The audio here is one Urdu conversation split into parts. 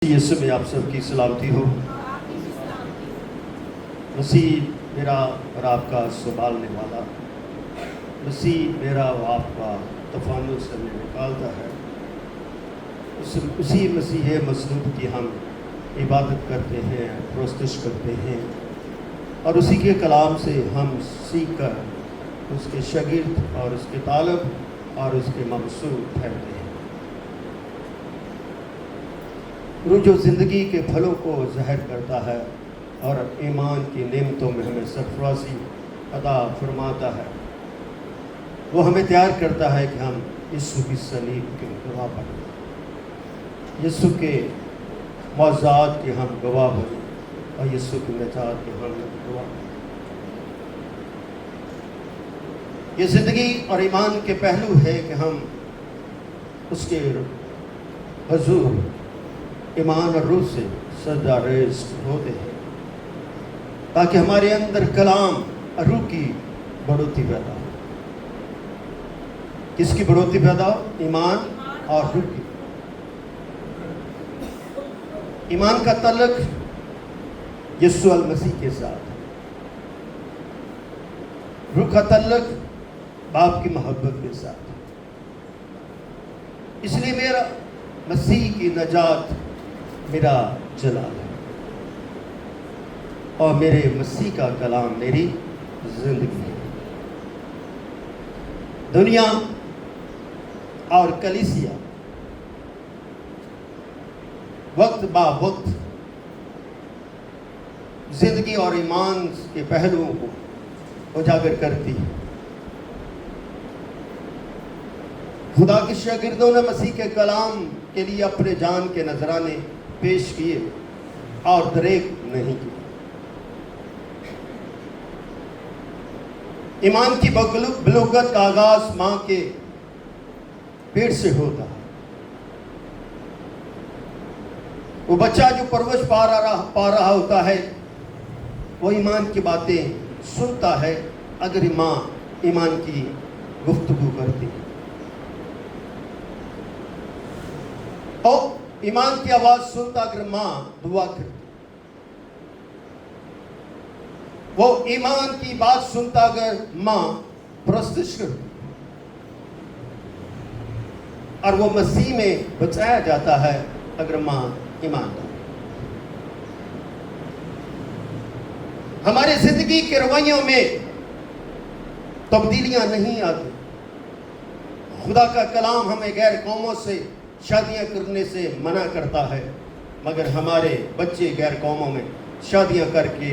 یسوع میں آپ سب کی سلامتی ہو۔ مسیح میرا اور آپ کا سنبھالنے والا، مسیح میرا اور آپ کا طوفانوں سے ہمیں نکالتا ہے۔ اسی مسیح مصلوب کی ہم عبادت کرتے ہیں، پرستش کرتے ہیں، اور اسی کے کلام سے ہم سیکھ کر اس کے شاگرد اور اس کے طالب اور اس کے ممسول ٹھہرتے ہیں۔ روح جو زندگی کے پھلوں کو ظاہر کرتا ہے اور ایمان کی نعمتوں میں ہمیں سرفرازی عطا فرماتا ہے، وہ ہمیں تیار کرتا ہے کہ ہم یسوع کی صلیب کے گواہ بنیں، یسوع کے معجزات کے ہم گواہ بنیں، اور یسوع کی نجات کے ہم گواہ بنیں۔ یہ زندگی اور ایمان کے پہلو ہے کہ ہم اس کے حضور ایمان اور روح سے سجدہ ریز ہوتے ہیں، تاکہ ہمارے اندر کلام اور روح کی بڑھوتری پیدا ہو۔ کس کی بڑھوتری پیدا ہو؟ ایمان اور روح کی۔ ایمان کا تعلق یسوع المسیح کے ساتھ، روح کا تعلق باپ کی محبت کے ساتھ۔ اس لیے میرا مسیح کی نجات میرا جلال ہے، اور میرے مسیح کا کلام میری زندگی ہے۔ دنیا اور کلیسیا وقت با وقت زندگی اور ایمان کے پہلوؤں کو اجاگر کرتی ہے۔ خدا کے شاگردوں نے مسیح کے کلام کے لیے اپنے جان کے نذرانے پیش کیے اور دریغ نہیں کی۔ ایمان کی بلوغت کا آغاز ماں کے پیٹ سے ہوتا ہے۔ وہ بچہ جو پرورش پا رہا ہوتا ہے، وہ ایمان کی باتیں سنتا ہے اگر ماں ایمان کی گفتگو کرتی ہے، اور ایمان کی آواز سنتا اگر ماں دعا کرتی، وہ ایمان کی بات سنتا اگر ماں پرستش کرتی، اور وہ مسیح میں بچایا جاتا ہے اگر ماں ایماندار۔ ہمارے زندگی کے رویوں میں تبدیلیاں نہیں آتی۔ خدا کا کلام ہمیں غیر قوموں سے شادیاں کرنے سے منع کرتا ہے، مگر ہمارے بچے غیر قوموں میں شادیاں کر کے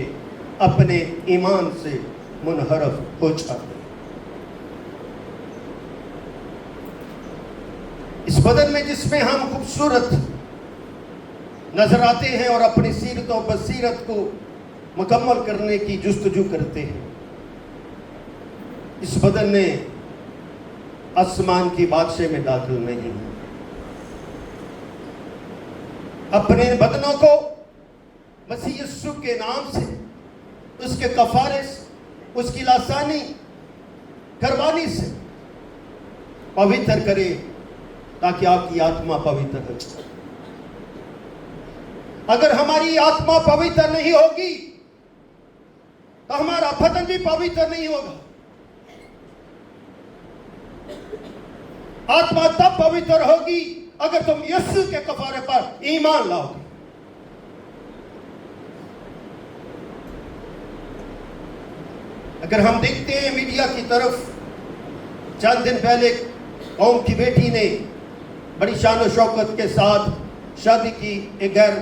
اپنے ایمان سے منحرف ہو جاتے ہیں۔ اس بدن میں جس میں ہم خوبصورت نظر آتے ہیں اور اپنی سیرت و بصیرت کو مکمل کرنے کی جستجو کرتے ہیں، اس بدن نے آسمان کی بادشاہ میں داخل نہیں ہے۔ اپنے بدنوں کو مسیح یسوع کے نام سے، اس کے کفارے سے، اس کی لاسانی قربانی سے پوتر کرے، تاکہ آپ کی آتما پوتر ہو جائے۔ اگر ہماری آتما پوتر نہیں ہوگی تو ہمارا بدن بھی پوتر نہیں ہوگا۔ آتما تب پوتر ہوگی اگر تم یسوع کے کفارے پر ایمان لاؤ گے۔ اگر ہم دیکھتے ہیں میڈیا کی طرف، چند دن پہلے قوم کی بیٹی نے بڑی شان و شوکت کے ساتھ شادی کی ایک غیر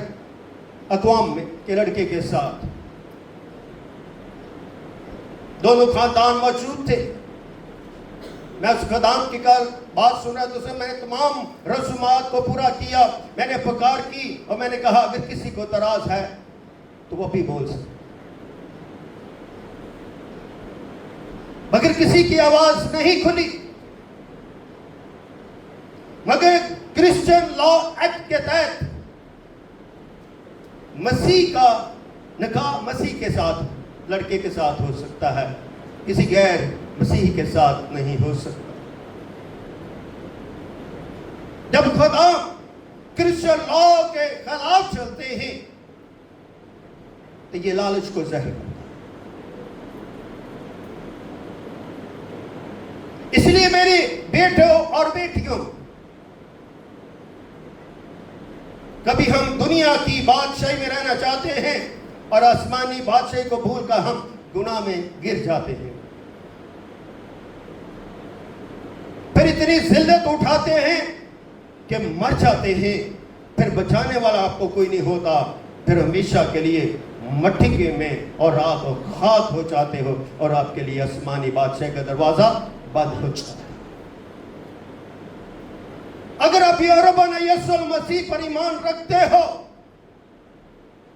اقوام کے لڑکے کے ساتھ۔ دونوں خاندان موجود تھے۔ میں اس خدام کی بات سنا تو میں نے تمام رسومات کو پورا کیا، میں نے پکار کی اور میں نے کہا اگر کسی کو اعتراض ہے تو وہ بھی بول سکتے، مگر کسی کی آواز نہیں کھلی۔ مگر کرسچن لا ایکٹ کے تحت مسیح کا نکاح مسیح کے ساتھ، لڑکے کے ساتھ ہو سکتا ہے، کسی غیر مسیحی کے ساتھ نہیں ہو سکتا۔ جب خدا کرسچن لا کے خلاف چلتے ہیں تو یہ لالچ کو ظاہر کرتا ہے۔ اس لیے میرے بیٹوں اور بیٹیوں، کبھی ہم دنیا کی بادشاہی میں رہنا چاہتے ہیں اور آسمانی بادشاہی کو بھول کر ہم گناہ میں گر جاتے ہیں، پھر اتنی ذلت اٹھاتے ہیں کہ مر جاتے ہیں، پھر بچانے والا آپ کو کوئی نہیں ہوتا، پھر ہمیشہ کے لیے مٹی کے میں اور رات اور خاک ہو جاتے ہو، اور آپ کے لیے آسمانی بادشاہ کا دروازہ بند ہو جاتا ہے۔ اگر آپ ربنا یسوع المسیح پر ایمان رکھتے ہو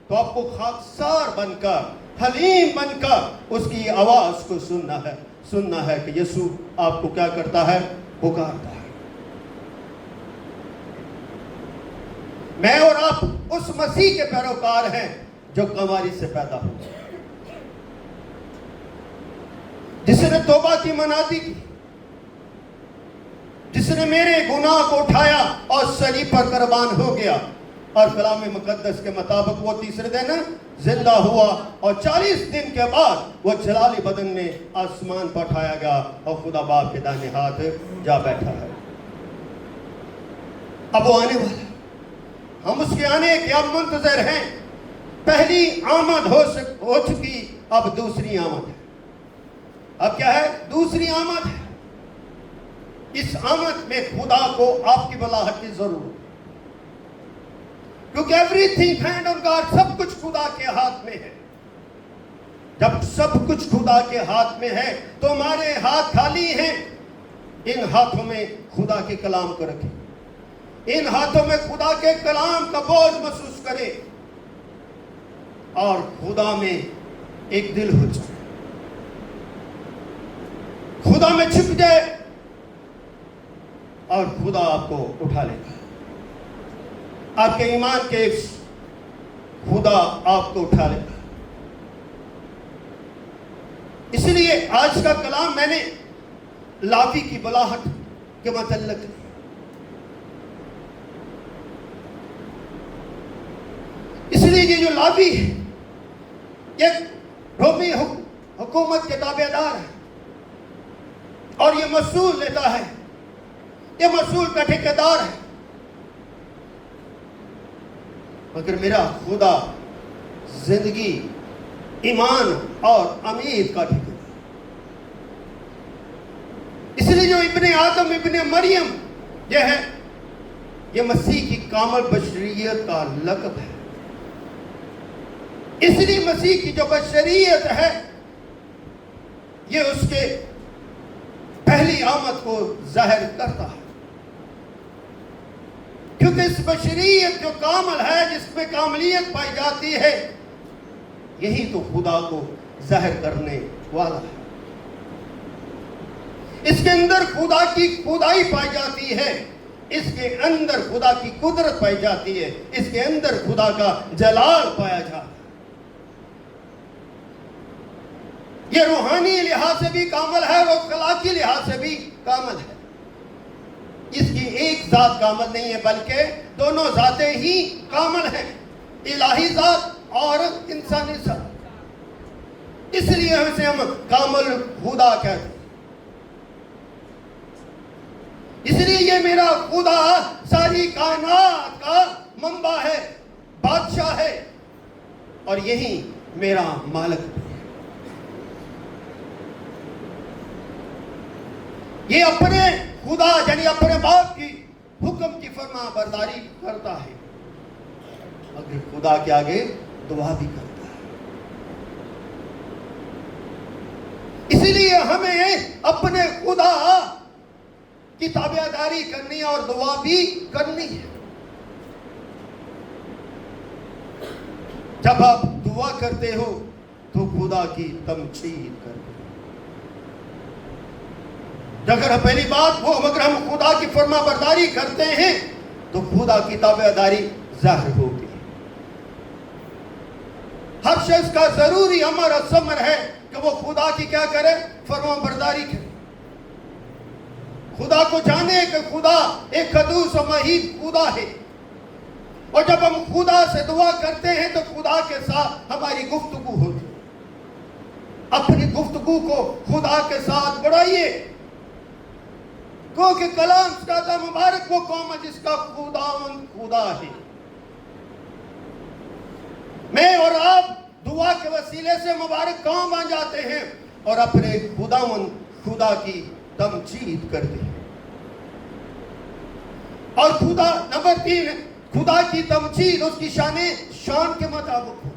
تو آپ کو خاکسار بن کر، حلیم بن کر اس کی آواز کو سننا ہے کہ یسوع آپ کو کیا کرتا ہے؟ پکارتا ہے۔ میں اور آپ اس مسیح کے پیروکار ہیں جو کنواری سے پیدا ہوا، جس نے توبہ کی منادی کی، جس نے میرے گناہ کو اٹھایا اور صلیب پر قربان ہو گیا، اور کلام مقدس کے مطابق وہ تیسرے دن زندہ ہوا، اور 40 دن کے بعد وہ جلالی بدن میں آسمان پر اٹھایا گیا اور خدا باپ کے دائیں ہاتھ جا بیٹھا ہے۔ اب وہ آنے والا، ہم اس کے آنے کے اب منتظر ہیں۔ پہلی آمد ہو چکی، اب دوسری آمد ہے۔ اب کیا ہے؟ دوسری آمد ہے۔ اس آمد میں خدا کو آپ کی بلاہٹ کی ضرورت ہے، کیونکہ everything hand on God، سب کچھ خدا کے ہاتھ میں ہے۔ جب سب کچھ خدا کے ہاتھ میں ہے تو ہمارے ہاتھ خالی ہیں۔ ان ہاتھوں میں خدا کے کلام کو رکھیں، ان ہاتھوں میں خدا کے کلام کا بوجھ محسوس کریں، اور خدا میں ایک دل ہو جائے، خدا میں چھپ جائے، اور خدا آپ کو اٹھا لے گا۔ آپ کے ایمان کے خدا آپ کو اٹھا لے گا۔ اس لیے آج کا کلام میں نے لاوی کی بلاہٹ کے متعلق، اس لیے یہ جو لاوی ہے یہ رومی حکومت کے تابع دار ہے، اور یہ مسئول لیتا ہے، یہ مسئول کا ٹھیکیدار ہے۔ مگر میرا خدا زندگی، ایمان اور امید کا ٹھیکیدار۔ اس لیے جو ابن آدم ابن مریم یہ ہے، یہ مسیح کی کامل بشریت کا لقب ہے۔ اس لیے مسیح کی جو بشریت ہے یہ اس کے پہلی آمد کو ظاہر کرتا ہے، کیونکہ اس بشریت جو کامل ہے، جس میں کاملیت پائی جاتی ہے، یہی تو خدا کو ظاہر کرنے والا ہے۔ اس کے اندر خدا کی خدائی پائی جاتی ہے، اس کے اندر خدا کی قدرت پائی جاتی ہے، اس کے اندر خدا کا جلال پایا جاتا ہے۔ یہ روحانی لحاظ سے بھی کامل ہے، وہ اخلاقی لحاظ سے بھی کامل ہے۔ اس کی ایک ذات کامل نہیں ہے، بلکہ دونوں ذاتیں ہی کامل ہیں، الہی ذات اور انسانی ذات۔ اس لیے اسے ہم کامل خدا کہتے ہیں۔ اس لیے یہ میرا خدا ساری کائنات کا منبع ہے، بادشاہ ہے، اور یہی میرا مالک ہے۔ یہ اپنے خدا یعنی اپنے باپ کی حکم کی فرما برداری کرتا ہے، مگر خدا کے آگے دعا بھی کرتا ہے۔ اسی لیے ہمیں اپنے خدا کی تابعداری کرنی ہے اور دعا بھی کرنی ہے۔ جب آپ دعا کرتے ہو تو خدا کی تمجید کرتے ہو۔ اگر پہلی بات وہ اگر ہم خدا کی فرما برداری کرتے ہیں تو خدا کی تابعداری ظاہر ہوگی۔ ہر شخص کا ضروری امر اور ثمر ہے کہ وہ خدا کی کیا کرے؟ فرما برداری کرے۔ خدا کو جانے کہ خدا ایک قدوس و مہیب خدا ہے، اور جب ہم خدا سے دعا کرتے ہیں تو خدا کے ساتھ ہماری گفتگو ہوتی ہے. اپنی گفتگو کو خدا کے ساتھ بڑھائیے، کیونکہ کلام کہتا مبارک وہ قوم ہے جس کا خداوند خدا ہے. میں اور آپ دعا کے وسیلے سے مبارک قوم بن جاتے ہیں اور اپنے خداوند خدا کی تمجید کرتے ہیں. اور خدا نمبر 3 خدا کی تمجید اس کی شان کے مطابق ہو.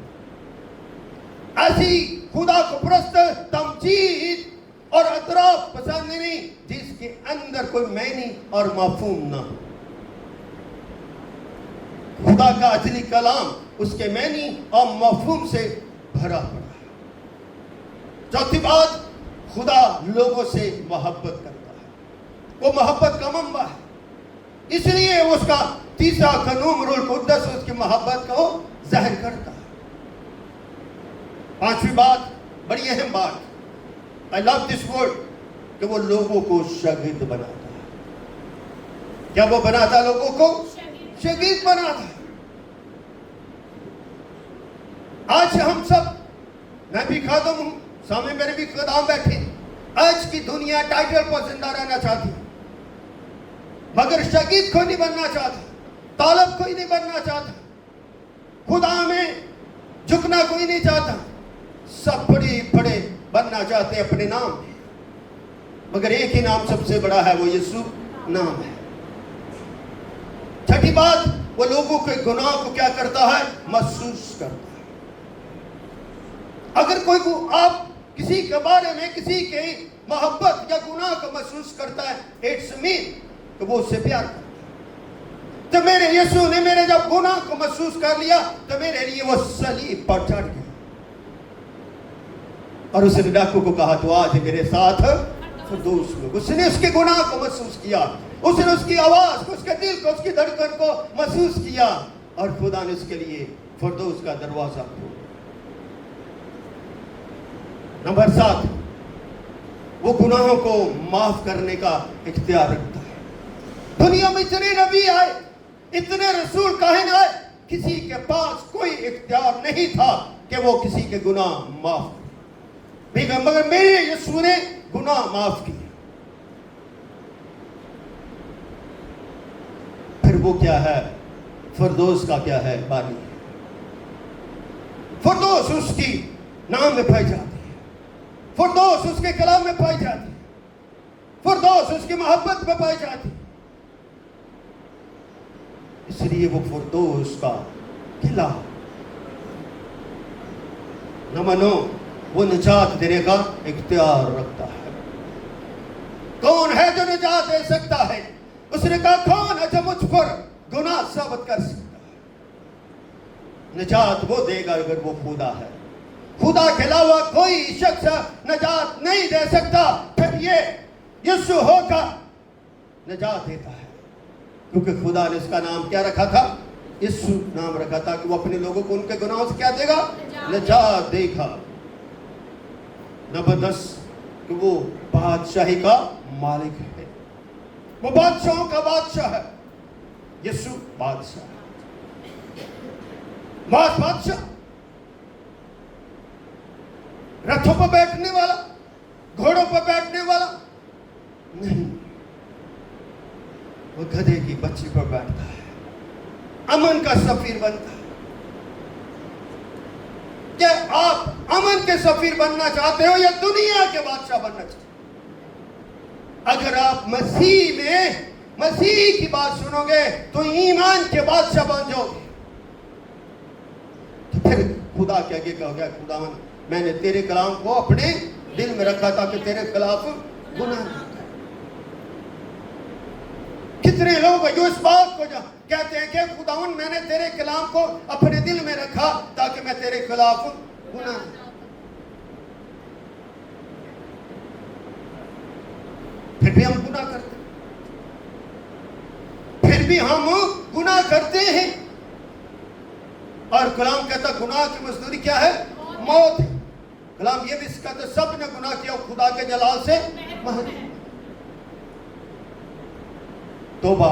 ایسی خدا کو پرست تمجید اور اطراف پسند نہیں جس کے اندر کوئی معنی اور مفہوم نہ ہو. خدا کا اصلی کلام اس کے معنی اور مفہوم سے بھرا پڑا ہے. چوتھی بات، خدا لوگوں سے محبت کرتا ہے. وہ محبت کا منبع ہے، اس لیے اس کا تیسرا قانون روح القدس اس کی محبت کو ظاہر کرتا ہے. پانچویں بات، بڑی اہم بات، I love this word، کہ وہ لوگوں کو شاگرد بناتا ہے. کیا وہ بناتا ہے؟ لوگوں کو شاگرد بناتا ہے. آج ہم سب، میں بھی خادم ہوں، سامنے میرے بھی خدام بیٹھے، آج کی دنیا ٹائٹل پر زندہ رہنا چاہتی ہے مگر شاگرد کوئی نہیں بننا چاہتا، طالب کوئی نہیں بننا چاہتا، خدا میں جھکنا کوئی نہیں چاہتا. سب بڑے بڑے بننا چاہتے اپنے نام میں، مگر ایک ہی نام سب سے بڑا ہے، وہ یسوع نام ہے. چھٹی بات، وہ لوگوں کے گناہ کو کیا کرتا ہے؟ محسوس کرتا ہے. اگر کوئی آپ کسی کے بارے میں کسی کے محبت یا گناہ کو محسوس کرتا ہے، اٹس مین کہ وہ اس سے پیار کرتا ہے. تو میرے یسوع نے میرے جب گناہ کو محسوس کر لیا تو میرے لیے وہ صلیب پر چڑھ گیا اور اس نے ڈاکو کو کہا تو آج میرے ساتھ فردوس میں. اس نے اس کے گناہ کو محسوس کیا، اس نے اس کی آواز کو، اس کے دل کو، اس کی دھڑکن کو محسوس کیا اور خدا نے اس کے لیے فردوس کا دروازہ کھولا. نمبر 7، وہ گناہوں کو معاف کرنے کا اختیار رکھتا ہے. دنیا میں اتنے نبی آئے، اتنے رسول کاہن آئے، کسی کے پاس کوئی اختیار نہیں تھا کہ وہ کسی کے گناہ معاف کرے، مگر میرے یسوع نے گناہ معاف کیے. پھر وہ کیا ہے؟ فردوس کا کیا ہے؟ بانی ہے. فردوس اس کی نام میں پائی جاتی ہے، فردوس اس کے کلام میں پائی جاتی ہے، فردوس اس کی محبت میں پائی جاتی ہے. اس لیے وہ فردوس کا قلعہ. نمبر 9، وہ نجات دینے کا اختیار رکھتا ہے. کون ہے جو نجات دے سکتا ہے؟ اس نے کہا کون ہے جو مجھ پر گناہ ثابت کر سکتا ہے؟ نجات وہ دے گا اگر وہ خدا ہے. خدا کے علاوہ کوئی شخص نجات نہیں دے سکتا. پھر یہ یسوع ہو کر نجات دیتا ہے، کیونکہ خدا نے اس کا نام کیا رکھا تھا؟ یسوع نام رکھا تھا کہ وہ اپنے لوگوں کو ان کے گناہوں سے کیا دے گا؟ نجات دے گا. نمبر 10، کہ وہ بادشاہی کا مالک ہے. وہ بادشاہوں کا بادشاہ ہے. یسوع بادشاہ، بادشاہ، رتھوں پر بیٹھنے والا، گھوڑوں پر بیٹھنے والا نہیں، وہ گدھے کی بچی پر بیٹھتا ہے، امن کا سفیر بنتا ہے. کیا آپ امن کے سفیر بننا چاہتے ہو یا دنیا کے بادشاہ بننا چاہتے ہو؟ اگر آپ مسیح کی بات سنو گے تو ایمان کے بادشاہ بن جاؤ گے. تو پھر خدا کے آگے کہو گے خداوند میں نے تیرے کلام کو اپنے دل میں رکھا تھا کہ تیرے خلاف گناہ نہ کرے. کتنے لوگ جو اس بات کو کہتے ہیں کہ خداوند میں نے تیرے کلام کو اپنے دل میں رکھا تاکہ میں تیرے خلاف گناہ نہ کروں. پھر بھی ہم گناہ کرتے ہیں، پھر بھی ہم گناہ کرتے ہیں. اور کلام کہتا گناہ کی مزدوری کیا ہے؟ موت ہے. کلام یہ بھی کہتا سب نے گناہ کیا خدا کے جلال سے محروم. توبہ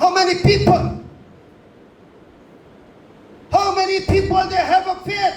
How many people they have a faith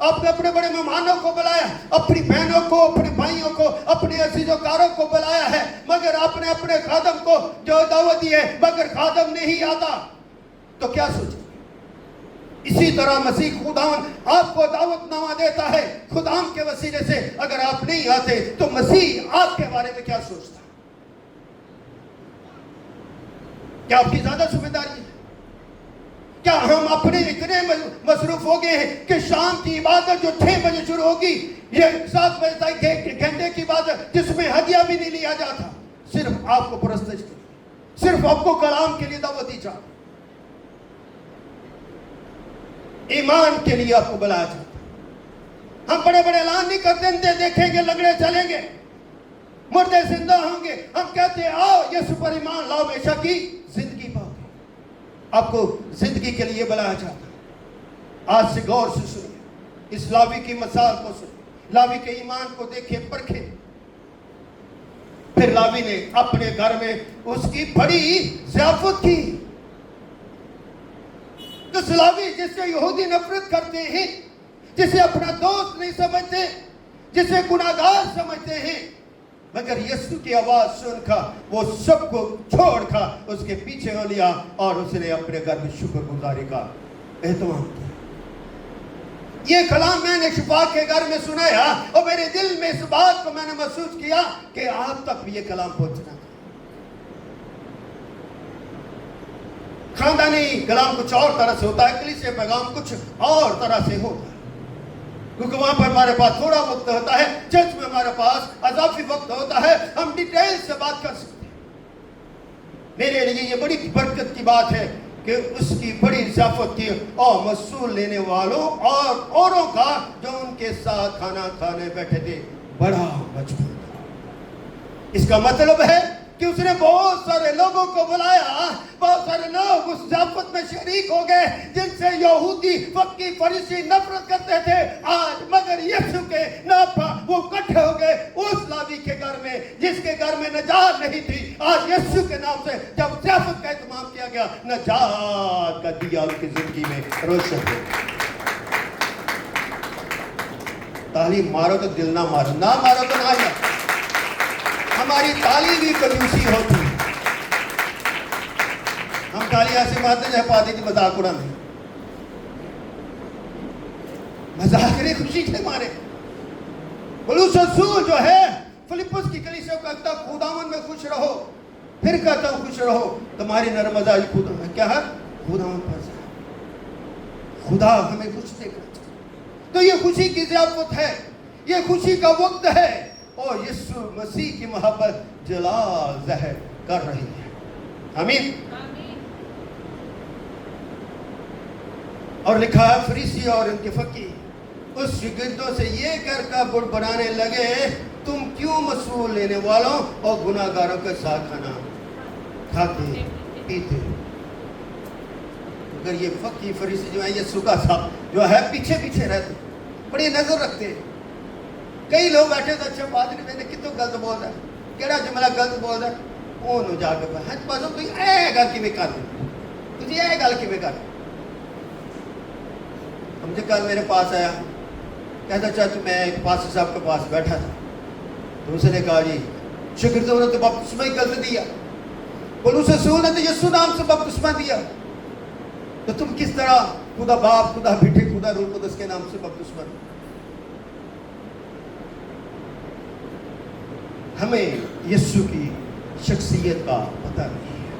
آپ نے اپنے بڑے مہمانوں کو بلایا، اپنی بہنوں کو، اپنے بھائیوں کو، اپنے عزیزوکاروں کو بلایا ہے، مگر آپ نے اپنے خادم کو جو دعوت دی ہے مگر خادم نہیں آتا تو کیا سوچیں؟ اسی طرح مسیح خداوند آپ کو دعوت نامہ دیتا ہے خداوند کے وسیلے سے، اگر آپ نہیں آتے تو مسیح آپ کے بارے میں کیا سوچتا؟ کیا آپ کی زیادہ ذمہ داری ہے؟ کیا ہم اپنے اتنے مصروف ہو گئے ہیں کہ شام کی عبادت جو 6 بجے شروع ہوگی، یہ 7 بجے تک گھنٹے کی عبادت جس میں ہدیہ بھی نہیں لیا جاتا، صرف آپ کو پرستش کے لیے، صرف آپ کو کلام کے لیے دعوت دی جاتی، ایمان کے لیے آپ کو بلایا جاتا۔ ہم بڑے بڑے اعلان نہیں کرتے، دیکھیں گے لنگڑے چلیں گے، مردے زندہ ہوں گے، ہم کہتے ہیں آؤ یسوع پر ایمان لاؤ ہمیشہ کی زندگی پاؤ۔ آپ کو زندگی کے لیے بلایا جاتا ہے۔ آج سے غور سے سنیے، اس لاوی کی مثال کو سنیے، لاوی کے ایمان کو دیکھیں پرکھیں۔ پھر لاوی نے اپنے گھر میں اس کی بڑی ضیافت کی۔ تو لاوی جس سے یہودی نفرت کرتے ہیں، جسے اپنا دوست نہیں سمجھتے، جسے گناہگار سمجھتے ہیں، مگر یسوع کی آواز سن کر وہ سب کو چھوڑ کر اس کے پیچھے ہو لیا اور اس نے اپنے گھر میں شکر گزاری کا اہتمام کیا۔ یہ کلام میں نے شفا کے گھر میں سنایا اور میرے دل میں اس بات کو میں نے محسوس کیا کہ آپ تک بھی یہ کلام پہنچنا تھا۔ خاندانی کلام کچھ اور طرح سے ہوتا ہے، کلیسیا پیغام کچھ اور طرح سے ہوتا ہے، کیونکہ وہاں پر ہمارے پاس تھوڑا وقت ہوتا ہے، چرچ میں ہمارے پاس اضافی وقت ہوتا ہے، ہم ڈیٹیل سے بات کر سکتے ہیں۔ میرے لیے یہ بڑی برکت کی بات ہے کہ اس کی بڑی ضیافت کی اور مسئول لینے والوں اور اوروں کا جو ان کے ساتھ کھانا کھانے بیٹھے تھے بڑا مجبور تھا۔ اس کا مطلب ہے کہ اس نے بہت سارے لوگوں کو بلایا، بہت سارے لوگ اس ضیافت میں شریک ہو گئے جن سے یہودی فقی فریسی نفرت کرتے تھے، آج مگر یسوع کے نام پر وہ اکٹھے ہو گئے اس لاوی کے گھر میں جس کے گھر میں نجات نہیں تھی۔ آج یسوع کے نام سے جب ضیافت کا اہتمام کیا گیا، نجات کا دیا ان کی زندگی میں روشن ہو۔ تالی مارو تو دل نہ مارو، نہ مارو تو نہ مارو۔ ہماری تالی بھی کنجوسی ہوتی ہے، ہم تالی ایسے مارتے جہاں پاتی تھی مذاق اڑانے، مذاق کرے خوشی سے مارے۔ پولس رسول جو ہے فلپس کی کلیسیا کو کہتا خداوند میں خوش رہو، پھر کہتا ہوں خوش رہو، تمہاری نرم مزاجی خدا کیا ہے؟ خداوند پر سے خدا ہمیں خوش دیکھنا چاہتا۔ تو یہ خوشی کی ضیافت ہے، یہ خوشی کا وقت ہے، اور یسوع مسیح کی محبت جلال ظاہر کر رہی ہے۔ آمین۔ اور لکھا ہے فریسی اور ان کے فقی اس شاگردوں سے یہ کر کر بڑبڑانے لگے، تم کیوں مسئول لینے والوں اور گناہ گاروں کے ساتھ کھانا کھاتے پیتے؟ اگر یہ فقی فریسی جو ہے یسوع کا صاحب جو ہے پیچھے پیچھے رہتے، بڑی نظر رکھتے ہیں۔ کئی لوگ بیٹھے تو اچھا پادری میں نے کتوں غلط بول رہا ہے، کہڑا جملہ غلط بول رہا ہے، اونوں جا کے ہاں پاسوں تو اے گل کیویں کر تجھے اے گل کیویں کر۔ ہم سے کل میرے پاس آیا، کہتا چچ میں ایک پاسٹر صاحب کے پاس بیٹھا تھا، تو اس نے کہا جی شاگردوں نے تو بپتسمہ ہی غلط دیا، پولس رسول نے تو یسوع نام سے بپتسمہ دیا، تو تم کس طرح خدا باپ، خدا بیٹے، خدا روح القدس کے نام سے بپتسمہ دیا؟ ہمیں یسوع کی شخصیت کا پتہ نہیں ہے۔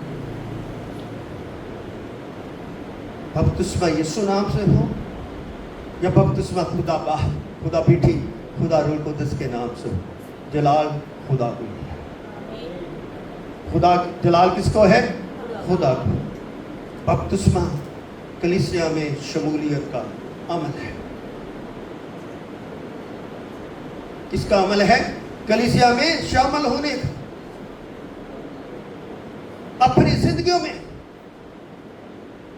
بپتسمہ یسوع نام سے ہو یا بپتسمہ خدا باپ، خدا بیٹی، خدا روح القدس کے نام سے، جلال خدا کو ہے۔ خدا جلال کس کو ہے؟ خدا کو۔ بپتسمہ کلیسیا میں شمولیت کا عمل ہے۔ کس کا عمل ہے؟ کلیسیا میں شامل ہونے کا۔ اپنی زندگیوں میں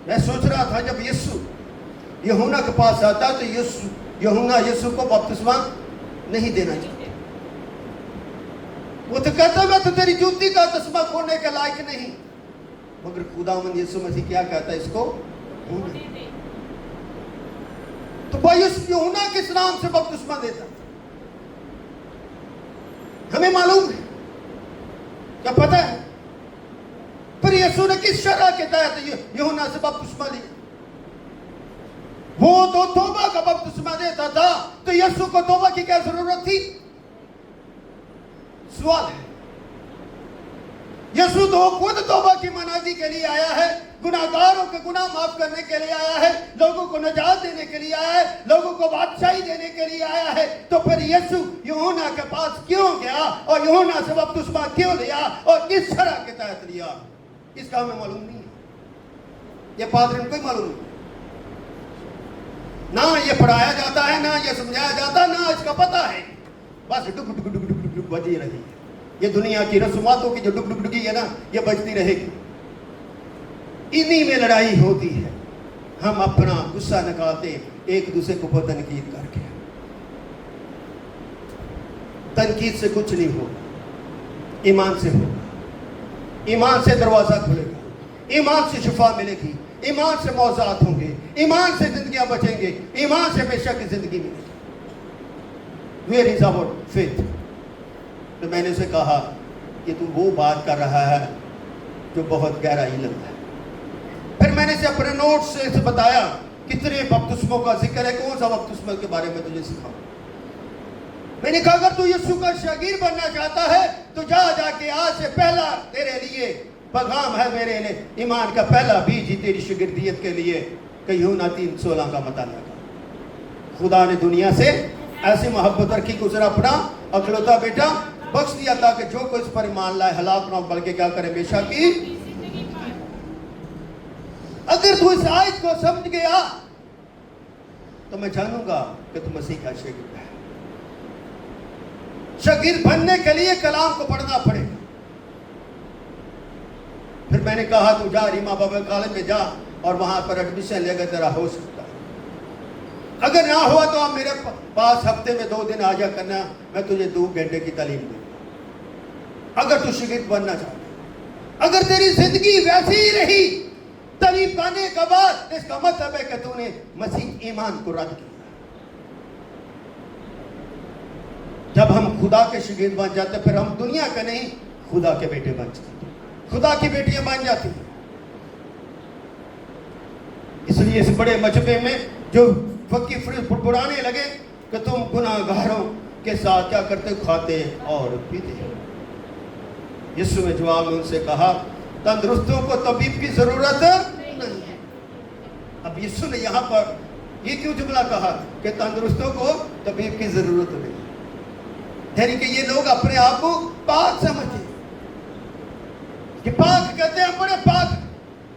میں سوچ رہا تھا جب یسوع یوحنا کے پاس آتا تو یوحنا یسوع کو بپتسمہ نہیں دینا چاہتا، وہ تو کہتا میں تو تیری جوتی کا تسمہ کھولنے کے لائق نہیں، مگر خداوند یسوع مسیح کیا کہتا ہے؟ اس کو تو بایوس یوحنا کس نام سے بپتسمہ دیتا تھا؟ ہمیں معلوم ہے، کیا پتہ ہے؟ پھر یسوع نے کس شرح کے تحت یوحنا سے بپتسمہ لیا؟ وہ تو توبہ کا بپتسمہ دیتا تھا، تو یسوع کو توبہ کی کیا ضرورت تھی؟ سوال ہے۔ یسوع تو خود توبہ کی منادی کے لیے آیا ہے، گناہگاروں کے گناہ معاف کرنے کے لیے آیا ہے، لوگوں کو نجات دینے کے لیے آیا ہے، لوگوں کو بادشاہی دینے کے لیے آیا ہے۔ تو پھر یسوع یوحنا کے پاس کیوں گیا اور یوحنا سے بپتسمہ کیوں لیا اور کس شرح کے تحت لیا؟ اس کا ہمیں معلوم نہیں ہے، یہ پادریوں کو ہی معلوم نہیں، نہ یہ پڑھایا جاتا ہے، نہ یہ سمجھایا جاتا ہے، نہ اس کا پتہ ہے، بس ڈگ ڈگ ڈگ ڈگ ڈگ بجی رہی ہے۔ یہ دنیا کی رسوماتوں کی جو ڈگ ڈگ ڈگی ہے نا، یہ بجتی رہے گی، انہی میں لڑائی ہوتی ہے۔ ہم اپنا غصہ نکالتے ایک دوسرے کو تنقید کر کے، تنقید سے کچھ نہیں ہوگا، ایمان سے ہوگا، ایمان سے دروازہ کھلے گا، ایمان سے شفا ملے گی، ایمان سے معجزات ہوں گے، ایمان سے زندگیاں بچیں گے، ایمان سے بے شک زندگی ملے گی۔ Where is our faith؟ تو میں نے اسے کہا کہ تو وہ بات کر رہا ہے جو بہت گہرا علم ہے۔ پھر میں نے اسے اپنے نوٹ سے بتایا کتنے بپتسموں کا ذکر ہے، کون سا بپتسمہ کے بارے میں تجھے سکھاؤں۔ میں نے کہا اگر تو یسوع کا شاگرد بننا چاہتا ہے تو جا کے آج سے پہلا تیرے لیے پیغام ہے، میرے لیے ایمان کا پہلا بیج ہی تیری شاگردیت کے لیے کہ یوحنا 3:16 کا مطالعہ کر۔ خدا نے دنیا سے ایسی محبت رکھی کہ اس نے اپنا اکلوتا بیٹا بخش دیا تاکہ جو کوئی اس پر ایمان لائے ہلاک نہ ہو بلکہ کیا کرے، ہمیشہ کی۔ اگر تو اس آیت کو سمجھ گیا تو میں جانوں گا کہ تو مسیح کا شاگرد ہے۔ شاگرد بننے کے لیے کلام کو پڑھنا پڑے گا۔ پھر میں نے کہا تو جا ریما بابل کالج میں جا اور وہاں پر ایڈمیشن لے کر تیرا ہو سکتا ہے، اگر نہ ہوا تو آپ میرے پاس ہفتے میں 2 دن آ جا کرنا، میں تجھے 2 گھنٹے کی تعلیم دوں گا۔ اگر تو شاگرد بننا چاہتا ہے، اگر تیری زندگی ویسی ہی رہی تعلیم پانے کے بعد، اس کا مطلب ہے کہ تو نے مسیح ایمان کو رد کیا۔ جب ہم خدا کے شاگرد بن جاتے پھر ہم دنیا کے نہیں خدا کے بیٹے بن جاتے، خدا کی بیٹیاں بن جاتی ہیں۔ اس لیے اس بڑے مجمع میں جو فقی بڑھانے لگے کہ تم گناہگاروں کے ساتھ کیا کرتے، کھاتے اور پیتے۔ یسوع نے جواب میں ان سے کہا تندرستوں کو طبیب کی ضرورت نہیں ہے۔ اب یسوع نے یہاں پر یہ کیوں جملہ کہا کہ تندرستوں کو طبیب کی ضرورت نہیں، یعنی کہ یہ لوگ اپنے آپ کو پاک سمجھتے ہیں، کہ پاک کہتے ہیں ہم بڑے پاک،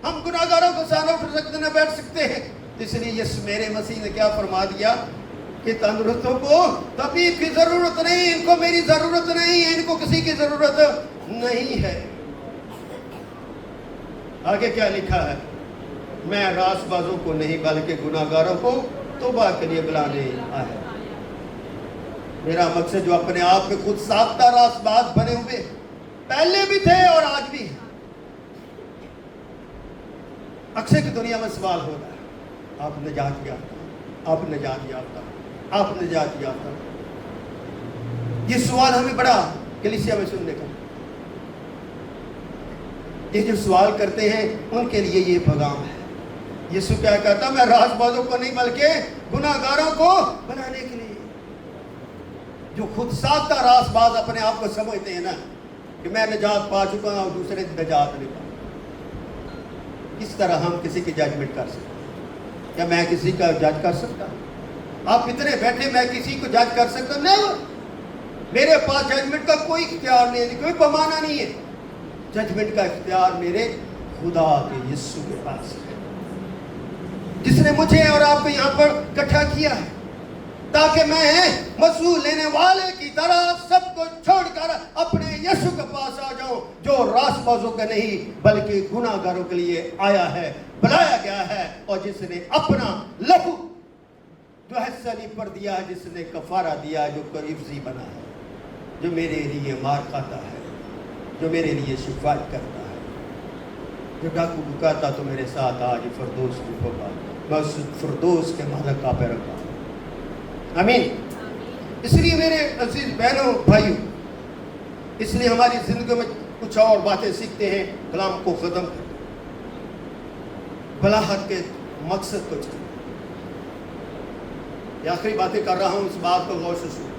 ہم گناہگاروں کو سامنے اٹھ سکتے نہ بیٹھ سکتے ہیں۔ اس لیے یسوع میرے مسیح نے کیا فرما دیا کہ تندرستوں کو طبیب کی ضرورت نہیں، ان کو میری ضرورت نہیں ہے، ان کو کسی کی ضرورت نہیں ہے۔ آگے کیا لکھا ہے، میں راست بازوں کو نہیں بلکہ گناہگاروں کو توبہ کے لیے بلانے آیا۔ میرا مقصد جو اپنے آپ میں خود ساختہ راست باز بنے ہوئے پہلے بھی تھے اور آج بھی ہیں، اکثر کی دنیا میں سوال ہوتا ہے آپ نجات یافتہ، آپ نجات یافتہ، آپ نجات یافتہ۔ یہ سوال ہمیں بڑا کلیسیا میں سننے کا، یہ جو سوال کرتے ہیں ان کے لیے یہ پیغام ہے۔ یسوع کیا کہتا، میں راست بازوں کو نہیں بلکہ گناہگاروں کو بنانے کے لیے۔ جو خود ساختہ راست باز اپنے آپ کو سمجھتے ہیں نا کہ میں نجات پا چکا ہوں اور دوسرے نجات نہیں پا، کس طرح ہم کسی کی ججمنٹ کر سکتے ہیں؟ کیا میں کسی کا جج کر سکتا ہوں؟ آپ اتنے بیٹھے میں کسی کو جج کر سکتا ہوں؟ نہیں، میرے پاس ججمنٹ کا کوئی اختیار نہیں ہے، کوئی پیمانہ نہیں ہے۔ ججمنٹ کا اختیار میرے خدا کے یسوع کے پاس ہے، جس نے مجھے اور آپ کو یہاں پر اکٹھا کیا ہے تاکہ میں مسئول لینے والے کی طرح سب کو چھوڑ کر اپنے یسوع کے پاس آ جاؤں، جو راست بازوں کا نہیں بلکہ گناہگاروں کے لیے آیا ہے، بلایا گیا ہے، اور جس نے اپنا لہو جو ہے صلیب پر دیا ہے، جس نے کفارہ دیا ہے، جو عوضی بنا ہے، جو میرے لیے مار کھاتا ہے، جو میرے لیے شفاعت کرتا ہے، جو ڈاکو لکاتا تو میرے ساتھ آج فردوس میں ہوگا، میں اس فردوس کے مالک کا پہ رکھا ہوں۔ آمین۔ اس لیے میرے عزیز بہنوں بھائیوں، اس لیے ہماری زندگی میں کچھ اور باتیں سیکھتے ہیں، کلام کو ختم کرتے ہیں، بلاہٹ کے مقصد کو جانیں۔ یہ آخری باتیں کر رہا ہوں، اس بات کو غور سے سنیں۔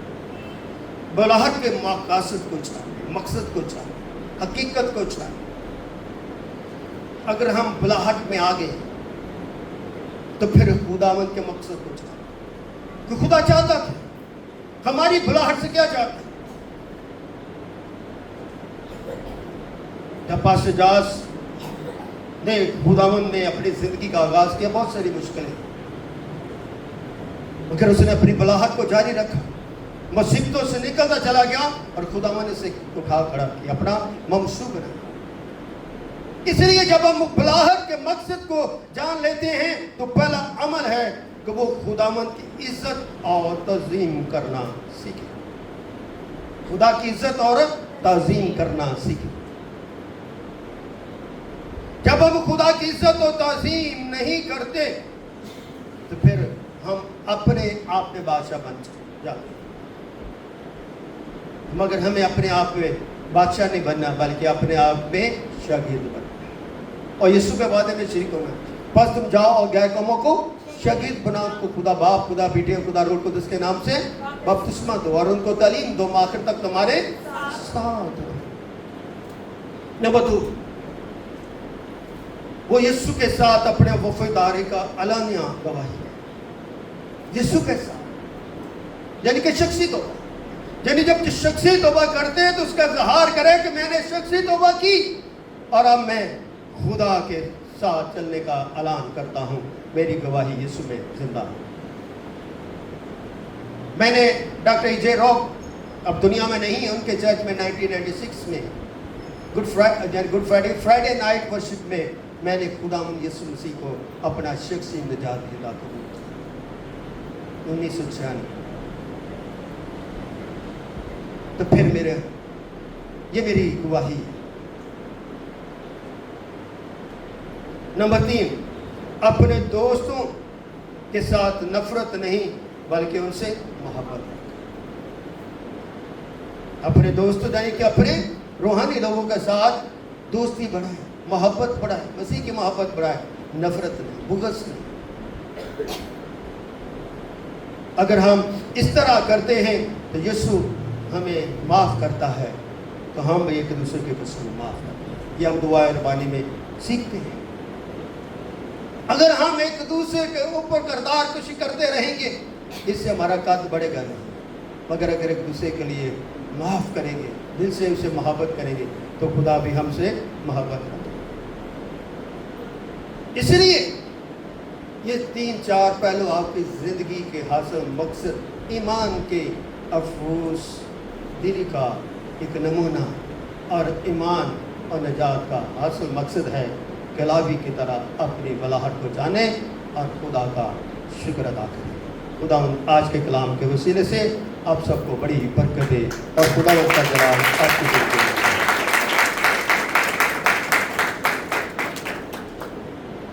بلاہٹ کے مقاصد کو جانیں، مقصد کو جانیں، حقیقت کو جانیں۔ اگر ہم بلاہٹ میں آگے تو پھر خداوند کے مقصد کو جانیں کہ خدا چاہتا تھا ہماری بلاہٹ سے کیا چاہتا ہے۔ جب پاسٹر جاز نے خداوند نے اپنی زندگی کا آغاز کیا، بہت ساری مشکلیں، مگر اس نے اپنی بلاہٹ کو جاری رکھا، مصیبتوں سے نکلتا چلا گیا اور خداوند نے اسے اٹھا کھڑا کیا، اپنا منصوب بنایا۔ اس لیے جب ہم بلاہٹ کے مقصد کو جان لیتے ہیں تو پہلا عمل ہے کہ وہ خداوند کی عزت اور تعظیم کرنا سیکھیں۔ خدا کی عزت اور تعظیم کرنا سیکھیں۔ جب ہم خدا کی عزت اور تعظیم نہیں کرتے تو پھر ہم اپنے آپ میں بادشاہ بن جاتے ہیں، مگر ہمیں اپنے آپ میں بادشاہ نہیں بننا بلکہ اپنے آپ میں شاگرد بننا۔ اور یسوع کے وعدے میں شریک ہونا، بس تم جاؤ اور غیر قوموں کو شاگرد بناؤ، ان کو خدا باپ، خدا بیٹے اور خدا روح القدس کے نام سے بپتسمہ دو اور ان کو تعلیم دو، آخر تک تمہارے ساتھ ہوں۔ نمبر 2، وہ یسوع کے ساتھ اپنے وفاداری کا علانیہ گواہی ہے۔ یسوع کے ساتھ یعنی کہ شخصی توبہ، یعنی جب شخصی توبہ کرتے ہیں تو اس کا اظہار کرے کہ میں نے شخصی توبہ کی اور اب میں خدا کے ساتھ چلنے کا اعلان کرتا ہوں، میری گواہی یسوع میں زندہ ہے۔ میں نے ڈاکٹر جے راک اب دنیا میں نہیں، ان کے چرچ میں 1996 میں گڈ فرائیڈے نائٹ ورشپ میں نے خداوند یسوع مسیح کو اپنا شخصی نجات دہندہ قبول کیا 1996۔ تو پھر یہ میری گواہی ہے۔ نمبر 3، اپنے دوستوں کے ساتھ نفرت نہیں بلکہ ان سے محبت۔ اپنے دوستوں یعنی کہ اپنے روحانی لوگوں کے ساتھ دوستی بڑھائیں، محبت بڑھائیں، مسیح کی محبت بڑھائیں، نفرت نہیں، بغض نہیں۔ اگر ہم اس طرح کرتے ہیں تو یسوع ہمیں معاف کرتا ہے، تو ہم ایک دوسرے کے قصور معاف کرتے ہیں۔ یہ ہم دعائے ربانی میں سیکھتے ہیں۔ اگر ہم ایک دوسرے کے اوپر کردار کشی کرتے رہیں گے، اس سے ہمارا قد بڑھے گا نہیں، مگر اگر ایک دوسرے کے لیے معاف کریں گے، دل سے اسے محبت کریں گے، تو خدا بھی ہم سے محبت کرے گا۔ اس لیے یہ 3-4 پہلو آپ کی زندگی کے حاصل مقصد، ایمان کے افسوس دلی کا ایک نمونہ اور ایمان اور نجات کا حاصل مقصد ہے کہ لاوی کی طرح اپنی بلاہٹ کو جانیں اور خدا کا شکر ادا کریں۔ خدا آج کے کلام کے وسیلے سے آپ سب کو بڑی برکت دے اور خدا کا جلال آپ کی زندگی